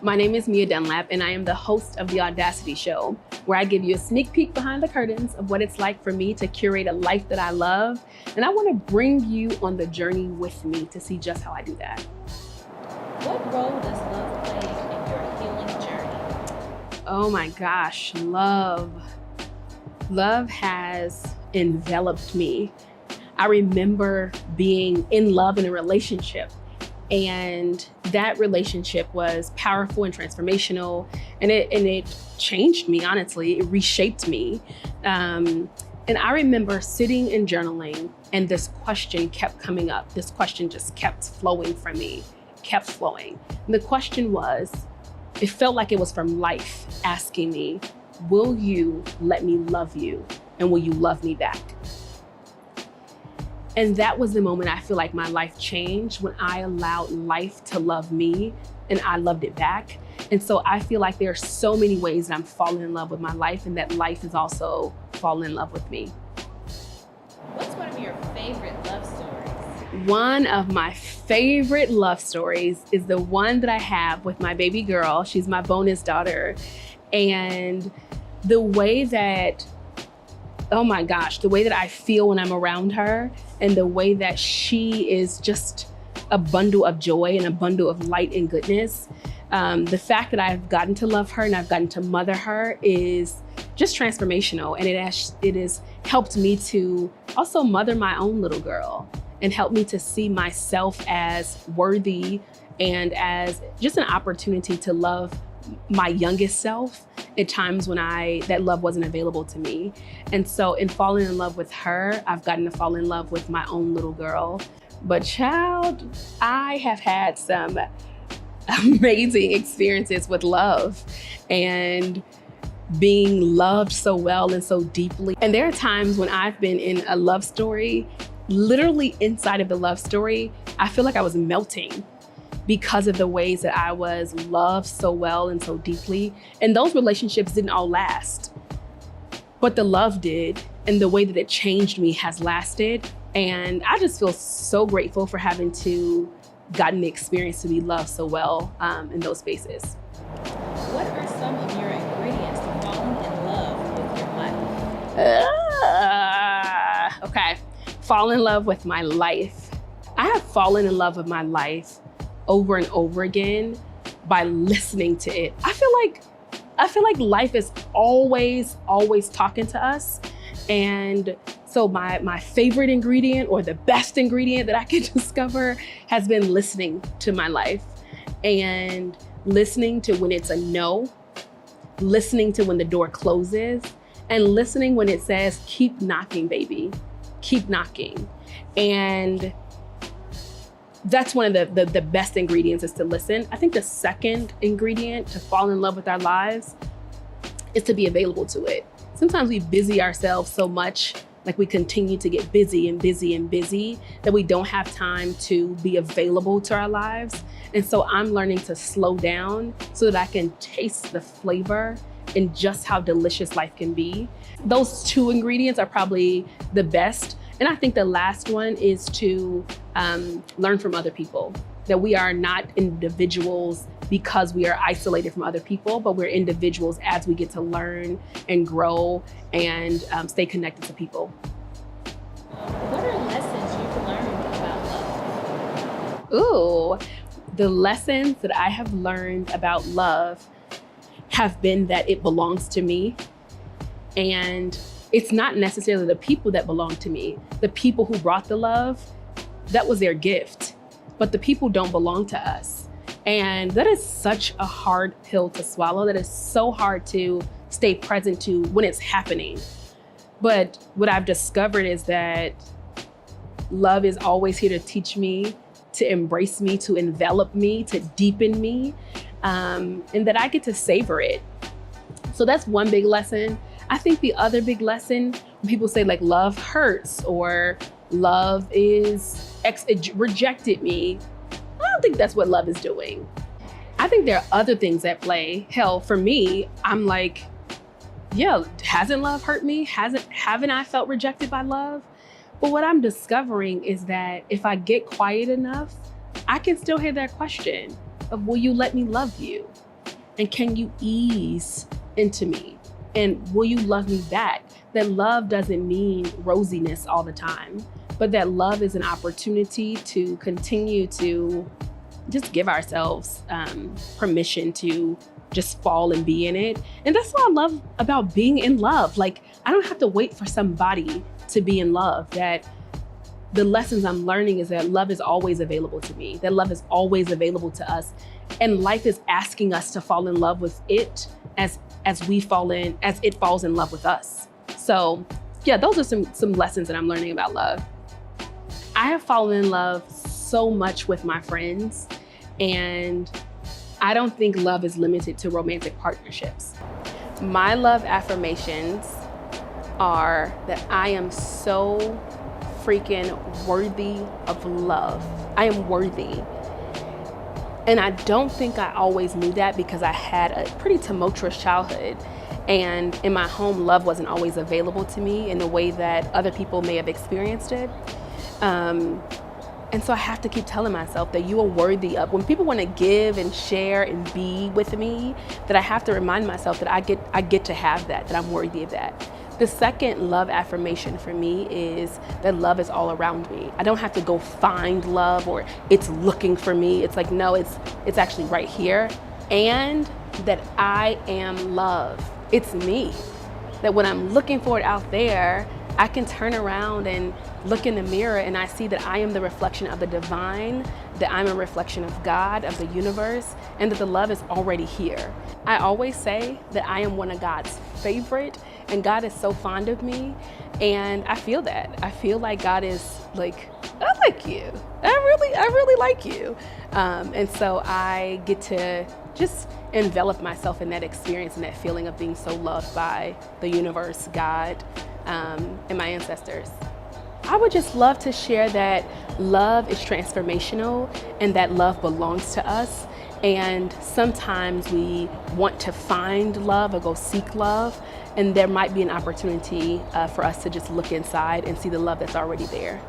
My name is Mia Dunlap, and I am the host of the Audacity show, where I give you a sneak peek behind the curtains of what it's like for me to curate a life that I love. And I want to bring you on the journey with me to see just how I do that. What role does love play in your healing journey? Oh my gosh, love. Love has enveloped me. I remember being in love in a relationship, and that relationship was powerful and transformational, and it changed me, honestly. It reshaped me. And I remember sitting and journaling, and this question kept coming up. This question just kept flowing from me, kept flowing. And the question was, it felt like it was from life asking me, will you let me love you? And will you love me back? And that was the moment I feel like my life changed, when I allowed life to love me and I loved it back. And so I feel like there are so many ways that I'm falling in love with my life, and that life is also falling in love with me. What's one of your favorite love stories? One of my favorite love stories is the one that I have with my baby girl. She's my bonus daughter. And the way that, oh my gosh, the way that I feel when I'm around her, and the way that she is just a bundle of joy and a bundle of light and goodness. The fact that I've gotten to love her and I've gotten to mother her is just transformational. And it has helped me to also mother my own little girl, and help me to see myself as worthy and as just an opportunity to love my youngest self at times when that love wasn't available to me. And so in falling in love with her, I've gotten to fall in love with my own little girl. But child, I have had some amazing experiences with love and being loved so well and so deeply. And there are times when I've been in a love story, literally inside of the love story, I feel like I was melting, because of the ways that I was loved so well and so deeply. And those relationships didn't all last, but the love did. And the way that it changed me has lasted. And I just feel so grateful for having gotten the experience to be loved so well in those spaces. What are some of your ingredients to falling in love with your life? Okay, fall in love with my life. I have fallen in love with my life over and over again by listening to it. I feel like life is always talking to us. And so my favorite ingredient, or the best ingredient that I could discover, has been listening to my life, and listening to when it's a no, listening to when the door closes, and listening when it says, keep knocking, baby, keep knocking. And that's one of the best ingredients, is to listen. I think the second ingredient to fall in love with our lives is to be available to it. Sometimes we busy ourselves so much, like we continue to get busy and busy and busy, that we don't have time to be available to our lives. And so I'm learning to slow down so that I can taste the flavor and just how delicious life can be. Those two ingredients are probably the best. And I think the last one is to learn from other people, that we are not individuals because we are isolated from other people, but we're individuals as we get to learn and grow and stay connected to people. What are lessons you've learned about love? Ooh, the lessons that I have learned about love have been that it belongs to me. And it's not necessarily the people that belong to me. The people who brought the love, that was their gift, but the people don't belong to us. And that is such a hard pill to swallow. That is so hard to stay present to when it's happening. But what I've discovered is that love is always here to teach me, to embrace me, to envelop me, to deepen me, and that I get to savor it. So that's one big lesson. I think the other big lesson, when people say like love hurts, or love is rejected me, I don't think that's what love is doing. I think there are other things at play. Hell, for me, I'm like, yeah, hasn't love hurt me? Haven't I felt rejected by love? But what I'm discovering is that if I get quiet enough, I can still hear that question of, will you let me love you? And can you ease into me? And will you love me back? That love doesn't mean rosiness all the time, but that love is an opportunity to continue to just give ourselves permission to just fall and be in it. And that's what I love about being in love. Like, I don't have to wait for somebody to be in love. That the lessons I'm learning is that love is always available to me, that love is always available to us. And life is asking us to fall in love with it as it falls in love with us. So yeah, those are some lessons that I'm learning about love. I have fallen in love so much with my friends, and I don't think love is limited to romantic partnerships. My love affirmations are that I am so freaking worthy of love. I am worthy. And I don't think I always knew that because I had a pretty tumultuous childhood. And in my home, love wasn't always available to me in the way that other people may have experienced it. And so I have to keep telling myself that you are worthy of, when people want to give and share and be with me, that I have to remind myself that I get to have that I'm worthy of that. The second love affirmation for me is that love is all around me. I don't have to go find love or it's looking for me. It's like, no, it's actually right here. And that I am love. It's me. That when I'm looking for it out there, I can turn around and look in the mirror and I see that I am the reflection of the divine, that I'm a reflection of God, of the universe, and that the love is already here. I always say that I am one of God's favorite, and God is so fond of me, and I feel that. I feel like God is like, I like you. I really like you. And so I get to just envelop myself in that experience and that feeling of being so loved by the universe, God, and my ancestors. I would just love to share that love is transformational and that love belongs to us. And sometimes we want to find love or go seek love, and there might be an opportunity for us to just look inside and see the love that's already there.